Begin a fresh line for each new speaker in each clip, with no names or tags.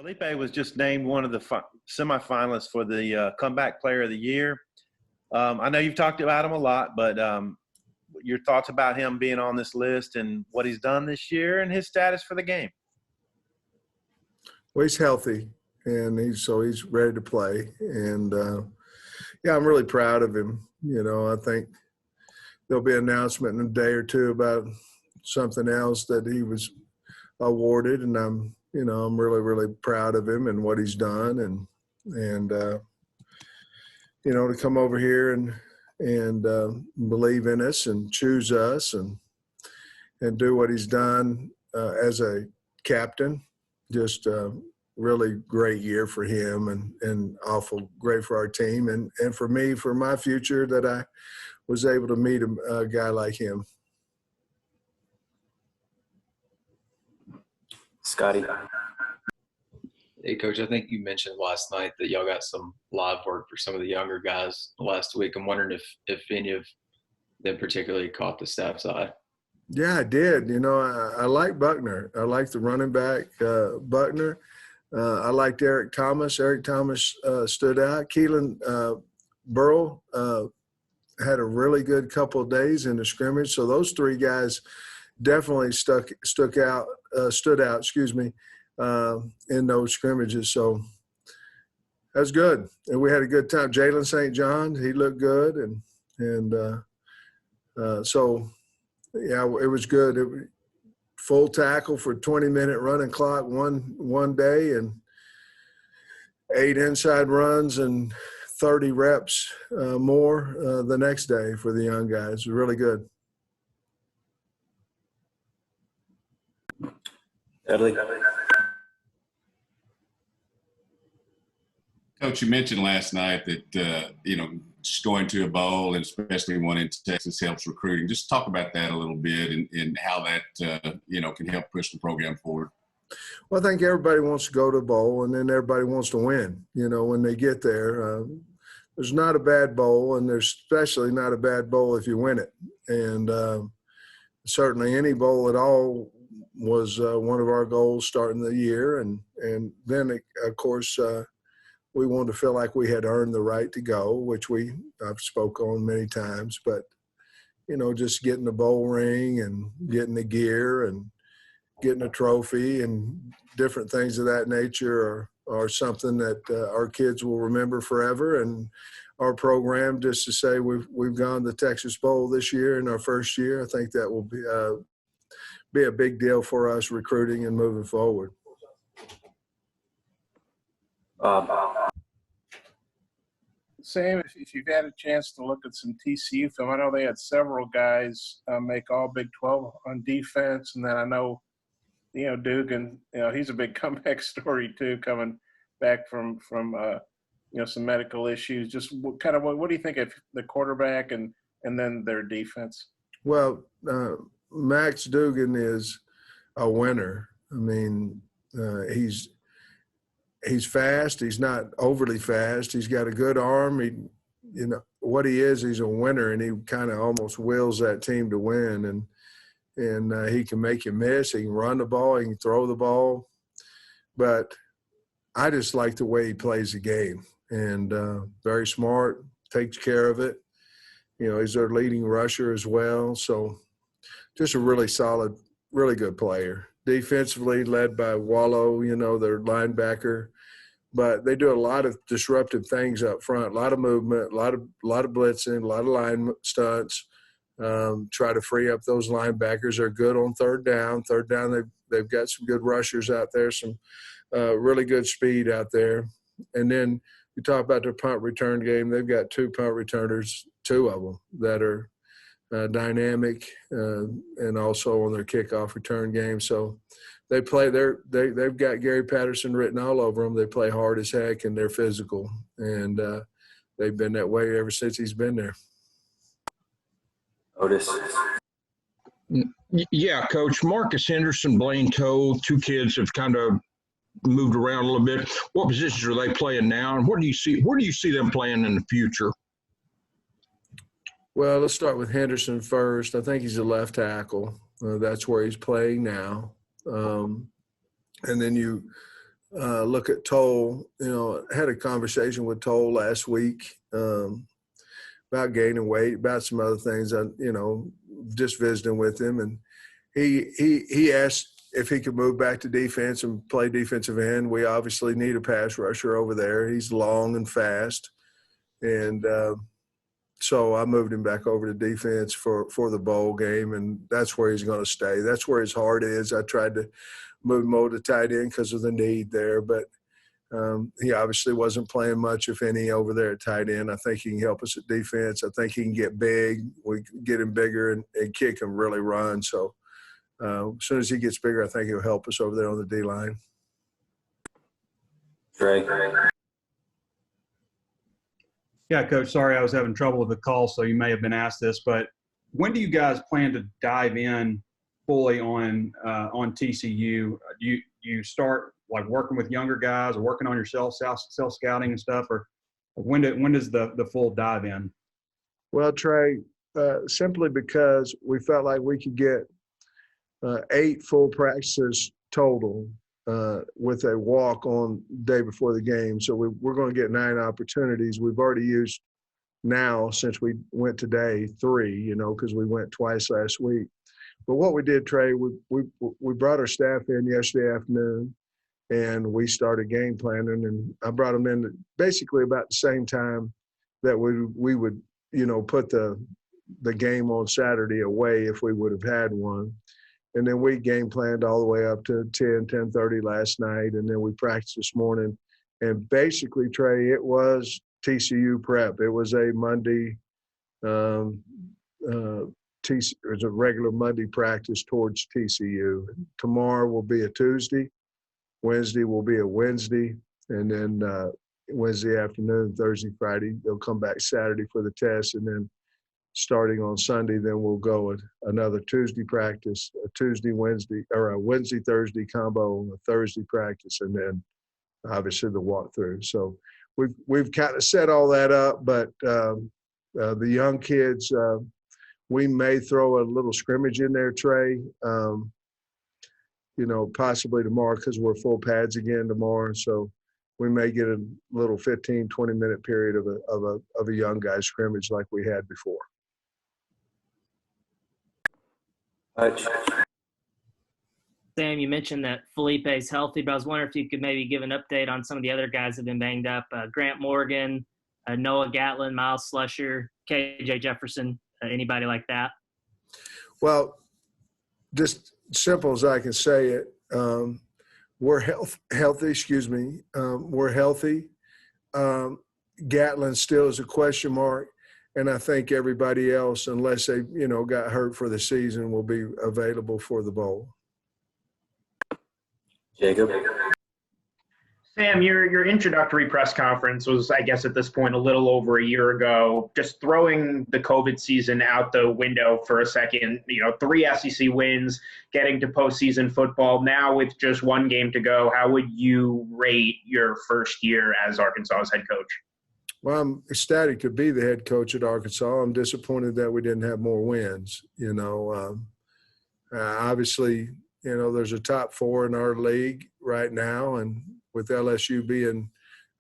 Felipe was just named one of the semifinalists for the Comeback Player of the Year. I know you've talked about him a lot, but your thoughts about him being on this list and what he's done this year and his status for the game?
Well, he's healthy, and he's ready to play. And, yeah, I'm really proud of him. You know, I think there'll be an announcement in a day or two about something else that he was awarded, and I'm really, really proud of him and what he's done, and to come over here and believe in us and choose us and do what he's done as a captain. Just really great year for him and awful great for our team and for me, for my future, that I was able to meet a guy like him.
Scotty.
Hey, Coach, I think you mentioned last night that y'all got some live work for some of the younger guys last week. I'm wondering if any of them particularly caught the staff's eye.
Yeah, I did. I like Buckner. I like the running back, Buckner. I liked Eric Thomas. Eric Thomas stood out. Keelan Burrow had a really good couple of days in the scrimmage. So those three guys definitely stood out, in those scrimmages. So that's good. And we had a good time. Jalen St. John, he looked good. So, yeah, it was good. Full tackle for 20-minute running clock one day, and 8 inside runs and 30 reps more the next day for the young guys. It was really good.
Dudley.
Coach, you mentioned last night that, just going to a bowl, and especially one in Texas, helps recruiting. Just talk about that a little bit and how that, can help push the program forward.
Well, I think everybody wants to go to a bowl, and then everybody wants to win, when they get there. There's not a bad bowl, and there's especially not a bad bowl if you win it. And certainly any bowl at all was one of our goals starting the year. And then, of course, we wanted to feel like we had earned the right to go, which I've spoke on many times. But, just getting the bowl ring and getting the gear and getting a trophy and different things of that nature are something that our kids will remember forever. And our program, just to say we've gone to the Texas Bowl this year in our first year, I think that will be a big deal for us recruiting and moving forward.
Sam, if you've had a chance to look at some TCU film, I know they had several guys make all Big 12 on defense, and then I know, Dugan, he's a big comeback story too, coming back from some medical issues. Just what do you think of the quarterback and then their defense?
Well, Max Dugan is a winner. I mean, he's fast. He's not overly fast. He's got a good arm. What he is, he's a winner, and he kind of almost wills that team to win. And he can make you miss. He can run the ball. He can throw the ball. But I just like the way he plays the game. And very smart, takes care of it. He's their leading rusher as well. So just a really solid, really good player. Defensively led by Wallow, their linebacker. But they do a lot of disruptive things up front, a lot of movement, a lot of blitzing, a lot of line stunts. Try to free up those linebackers. They're good on third down. Third down, they've got some good rushers out there, some really good speed out there. And then you talk about their punt return game. They've got 2 punt returners, 2 of them that are dynamic, and also on their kickoff return game. So they play. They've got Gary Patterson written all over them. They play hard as heck, and they're physical. And they've been that way ever since he's been there.
Otis.
Yeah, Coach. Marcus Henderson, Blaine Toe, 2 kids have kind of moved around a little bit. What positions are they playing now, and where do you see them playing in the future?
Well, let's start with Henderson first. I think he's a left tackle. That's where he's playing now. And then you look at Toll. I had a conversation with Toll last week about gaining weight, about some other things. Just visiting with him, and he asked if he could move back to defense and play defensive end. We obviously need a pass rusher over there. He's long and fast, and so I moved him back over to defense for the bowl game, and that's where he's going to stay. That's where his heart is. I tried to move him over to tight end because of the need there, but he obviously wasn't playing much, if any, over there at tight end. I think he can help us at defense. I think he can get big. We get him bigger, and kid can really run. So as soon as he gets bigger, I think he'll help us over there on the D-line.
Trey.
Yeah, Coach, sorry I was having trouble with the call, so you may have been asked this, but when do you guys plan to dive in fully on TCU? Do you start like working with younger guys or working on your self scouting and stuff, or when does the full dive in?
Well, Trey, simply because we felt like we could get 8 full practices total with a walk on day before the game. So we're going to get 9 opportunities. We've already used now, since we went today, 3, because we went twice last week. But what we did, Trey, we brought our staff in yesterday afternoon, and we started game planning. And I brought them in basically about the same time that we would, put the game on Saturday away if we would have had one. And then we game planned all the way up to 10:30 last night, and then we practiced this morning. And basically, Trey, it was TCU prep. It was a Monday, it was a regular Monday practice towards TCU. Tomorrow will be a Tuesday. Wednesday will be a Wednesday. And then Wednesday afternoon, Thursday, Friday, they'll come back Saturday for the test. And then starting on Sunday, then we'll go with another Tuesday practice, a Tuesday, Wednesday, or a Wednesday, Thursday combo, a Thursday practice, and then obviously the walkthrough. So we've kind of set all that up, but the young kids, we may throw a little scrimmage in there, Trey, possibly tomorrow, because we're full pads again tomorrow. So we may get a little 15, 20-minute period of a young guy scrimmage like we had before.
Sam, you mentioned that Felipe's healthy, but I was wondering if you could maybe give an update on some of the other guys that have been banged up. Grant Morgan, Noah Gatlin, Miles Slusher, KJ Jefferson, anybody like that? Well,
just simple as I can say it, we're healthy, excuse me. We're healthy. Gatlin still is a question mark. And I think everybody else, unless they, got hurt for the season, will be available for the bowl.
Jacob.
Sam, your introductory press conference was, I guess, at this point, a little over a year ago. Just throwing the COVID season out the window for a second, 3 SEC wins, getting to postseason football. Now with just 1 game to go, how would you rate your first year as Arkansas's head coach?
Well, I'm ecstatic to be the head coach at Arkansas. I'm disappointed that we didn't have more wins. Obviously, there's a top 4 in our league right now, and with LSU being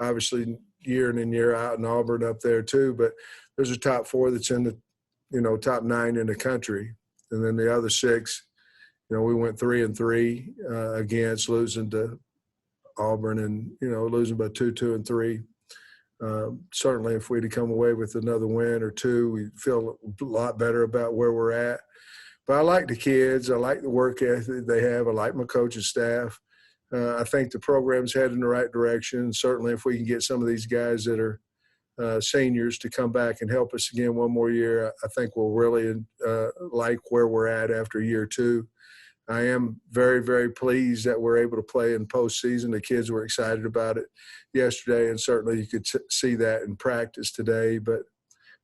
obviously year in and year out, and Auburn up there too. But there's a top 4 that's in the top 9 in the country, and then the other 6. We went 3-3 against, losing to Auburn, and losing by 2, 2, and 3. Certainly, if we'd come away with another win or 2, we feel a lot better about where we're at. But I like the kids. I like the work ethic they have. I like my coaching staff. I think the program's headed in the right direction. Certainly, if we can get some of these guys that are seniors to come back and help us again one more year, I think we'll really like where we're at after year 2. I am very, very pleased that we're able to play in postseason. The kids were excited about it yesterday, and certainly you could see that in practice today. But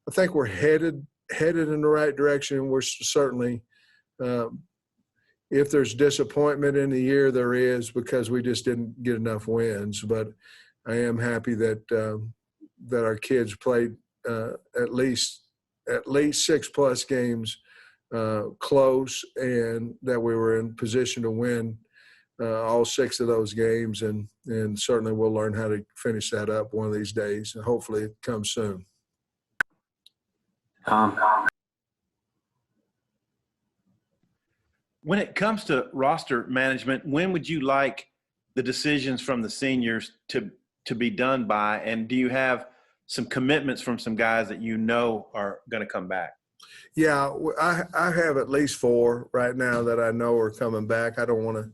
I think we're headed in the right direction. We're certainly, if there's disappointment in the year, there is, because we just didn't get enough wins. But I am happy that our kids played at least 6+ games close, and that we were in position to win all 6 of those games, and certainly we'll learn how to finish that up one of these days. And hopefully it comes soon.
When it comes to roster management, when would you like the decisions from the seniors to be done by? And do you have some commitments from some guys that you know are going to come back?
Yeah, I have at least 4 right now that I know are coming back. I don't want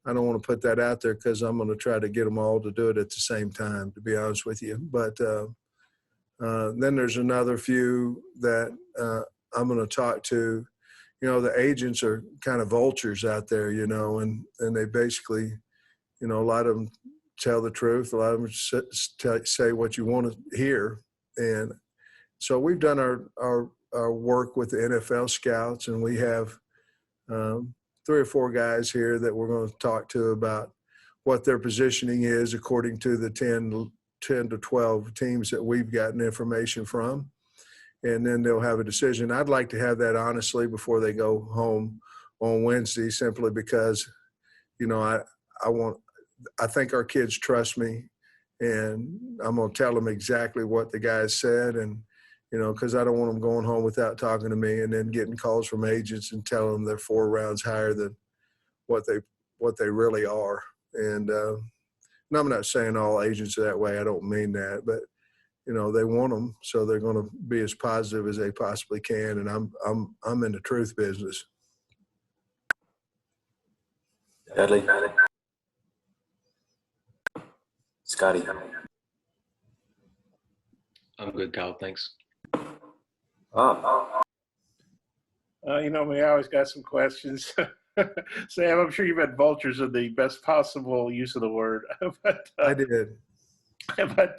to put that out there because I'm going to try to get them all to do it at the same time, to be honest with you. But then there's another few that I'm going to talk to. You know, the agents are kind of vultures out there, you know, and they basically, you know, a lot of them tell the truth. A lot of them say what you want to hear. And so we've done our work with the NFL scouts, and we have 3 or 4 guys here that we're going to talk to about what their positioning is according to the 10 to 12 teams that we've gotten information from. And then they'll have a decision. I'd like to have that honestly before they go home on Wednesday, simply because, you know, I think our kids trust me, and I'm going to tell them exactly what the guys said. And, you know, because I don't want them going home without talking to me and then getting calls from agents and telling them they're 4 rounds higher than what they really are. And I'm not saying all agents are that way. I don't mean that, but you know, they want them, so they're going to be as positive as they possibly can. And I'm in the truth business.
Dudley. Scotty.
I'm good, Kyle. Thanks.
You know me, I always got some questions. Sam, I'm sure you've had vultures in the best possible use of the word. But,
I did.
But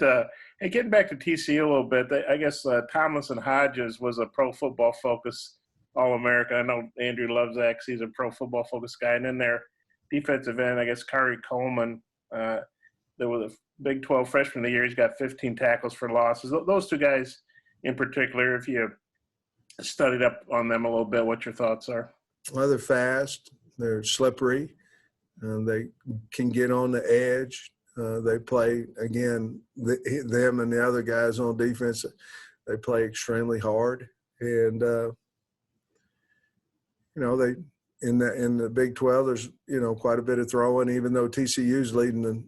hey, getting back to TCU a little bit, I guess Tomlinson Hodges was a Pro Football Focus All-American. I know Andrew loves that because he's a Pro Football Focus guy. And then their defensive end, I guess, Kari Coleman, there was a Big 12 freshman of the year. He's got 15 tackles for losses. Those 2 guys in particular, if you studied up on them a little bit, what your thoughts are?
Well, they're fast. They're slippery. They can get on the edge. They play, again, them and the other guys on defense, they play extremely hard. And, you know, they in the Big 12, there's, you know, quite a bit of throwing, even though TCU's leading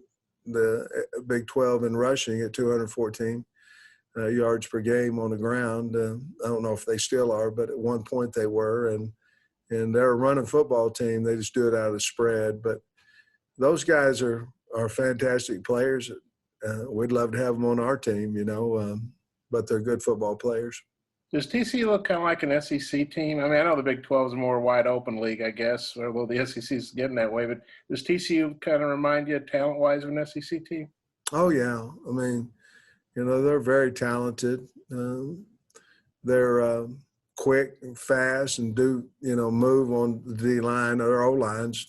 the Big 12 in rushing at 214 yards per game on the ground. I don't know if they still are, but at one point they were. And they're a running football team. They just do it out of spread. But those guys are fantastic players. We'd love to have them on our team, you know, but they're good football players.
Does TCU look kind of like an SEC team? I mean, I know the Big 12 is a more wide open league, I guess, although the SEC is getting that way. But does TCU kind of remind you, talent-wise, of an SEC team?
Oh, yeah. I mean, you know, they're very talented. They're quick and fast and do, you know, move on the D-line. Their O-lines,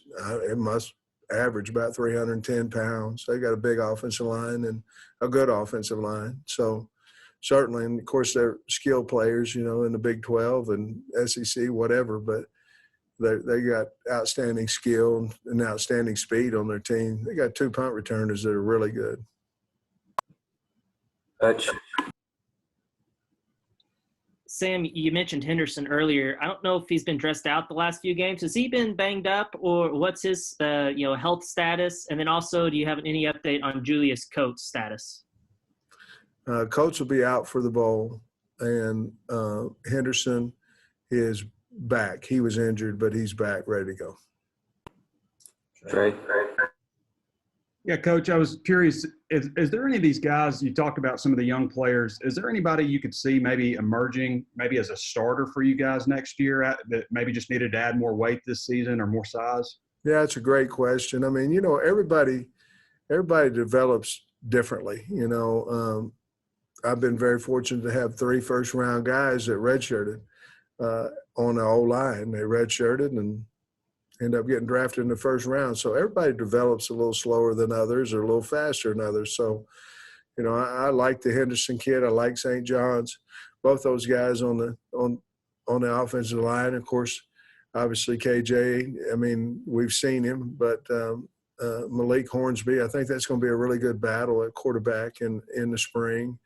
it must average about 310 pounds. They got a big offensive line and a good offensive line. So certainly, and of course, they're skilled players, you know, in the Big 12 and SEC, whatever, but they got outstanding skill and outstanding speed on their team. They got 2 punt returners that are really good.
Sam, you mentioned Henderson earlier. I don't know if he's been dressed out the last few games. Has he been banged up, or what's his health status? And then also, do you have any update on Julius Coates' status?
Coates will be out for the bowl, and Henderson is back. He was injured, but he's back, ready to go.
Trey.
Yeah, Coach, I was curious, is there any of these guys, you talked about some of the young players, is there anybody you could see maybe emerging, maybe as a starter for you guys next year that maybe just needed to add more weight this season or more size?
Yeah, it's a great question. I mean, you know, everybody develops differently. You know, I've been very fortunate to have 3 first-round guys that redshirted on the O-line. They redshirted and end up getting drafted in the first round. So everybody develops a little slower than others or a little faster than others. So, you know, I like the Henderson kid. I like St. John's. Both those guys on the offensive line. Of course, obviously KJ. I mean, we've seen him, but Malik Hornsby, I think that's going to be a really good battle at quarterback in the spring,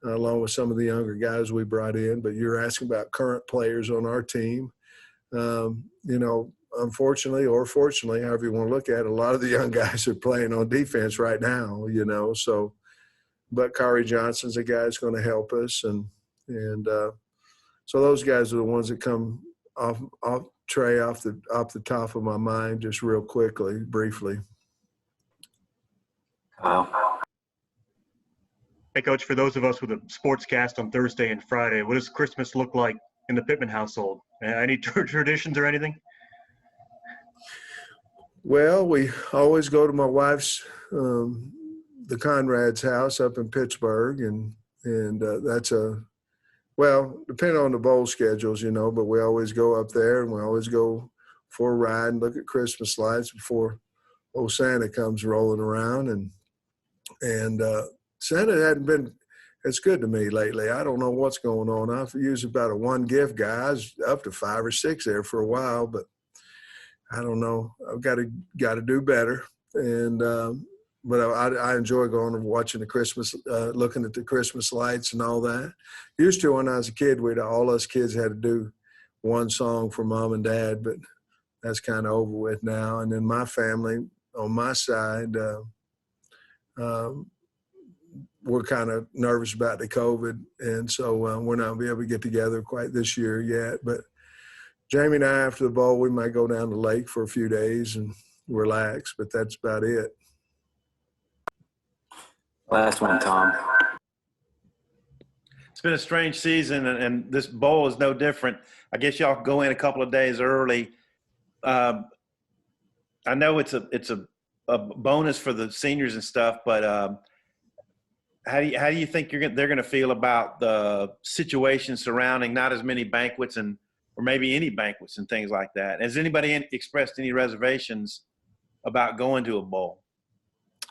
along with some of the younger guys we brought in. But you're asking about current players on our team. Unfortunately or fortunately, however you want to look at it, a lot of the young guys are playing on defense right now, so but Kari Johnson's a guy that's going to help us. And so those guys are the ones that come off the top of my mind just real quickly, briefly.
Kyle.
Hey, Coach, for those of us with a sports cast on Thursday and Friday, what does Christmas look like in the Pittman household? Any traditions or anything?
Well, we always go to my wife's, the Conrad's house up in Pittsburgh, and that's depending on the bowl schedules, but we always go up there, and we always go for a ride and look at Christmas lights before old Santa comes rolling around, and Santa hadn't been as good to me lately. I don't know what's going on. I've used about a one gift guy. I was up to 5 or 6 there for a while, but I don't know. I've got to do better. And but I enjoy going and watching the Christmas, looking at the Christmas lights and all that. Used to when I was a kid, all us kids had to do one song for mom and dad, but that's kind of over with now. And then my family on my side, we're kind of nervous about the COVID, and so we're not going to be able to get together quite this year yet. But Jamie and I, after the bowl, we might go down to the lake for a few days and relax, but that's about it.
Last one, Tom.
It's been a strange season, and this bowl is no different. I guess y'all go in a couple of days early. I know it's a bonus for the seniors and stuff, but how do you think they're going to feel about the situation surrounding not as many banquets or maybe any banquets and things like that? Has anybody expressed any reservations about going to a bowl?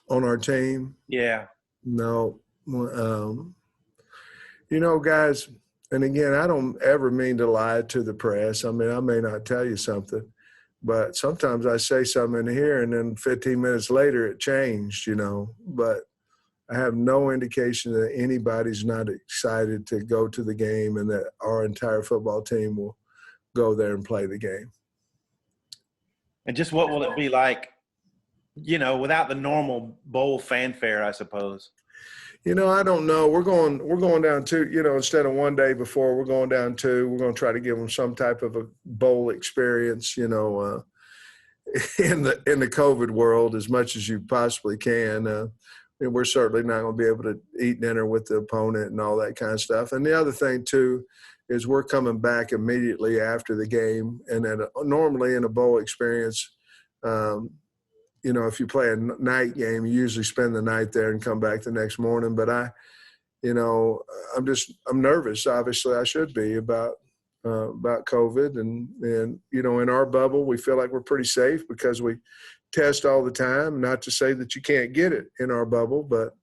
On our team?
Yeah.
No. Guys, and again, I don't ever mean to lie to the press. I mean, I may not tell you something, but sometimes I say something in here and then 15 minutes later it changed, But I have no indication that anybody's not excited to go to the game and that our entire football team will go there and play the game.
And just what will it be like, without the normal bowl fanfare, I suppose?
I don't know. We're going down 2, instead of one day before, we're going down 2. We're going to try to give them some type of a bowl experience, in the COVID world as much as you possibly can. And we're certainly not going to be able to eat dinner with the opponent and all that kind of stuff. And the other thing, too, is we're coming back immediately after the game. And normally in a bowl experience, if you play a night game, you usually spend the night there and come back the next morning. But I'm nervous. Obviously, I should be about COVID. And in our bubble, we feel like we're pretty safe because we test all the time. Not to say that you can't get it in our bubble, but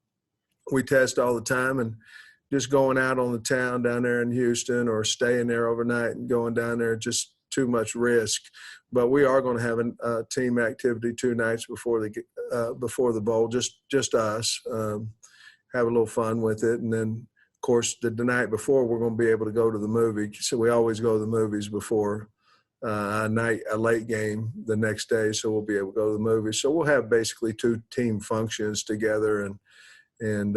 we test all the time. And just going out on the town down there in Houston or staying there overnight and going down there, just too much risk. But we are going to have a team activity 2 nights before the bowl, just us, have a little fun with it. And then, of course, the night before, we're going to be able to go to the movie. So we always go to the movies before a late game the next day. So we'll be able to go to the movies. So we'll have basically 2 team functions together, and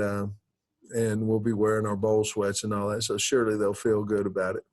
we'll be wearing our bowl sweats and all that. So surely they'll feel good about it.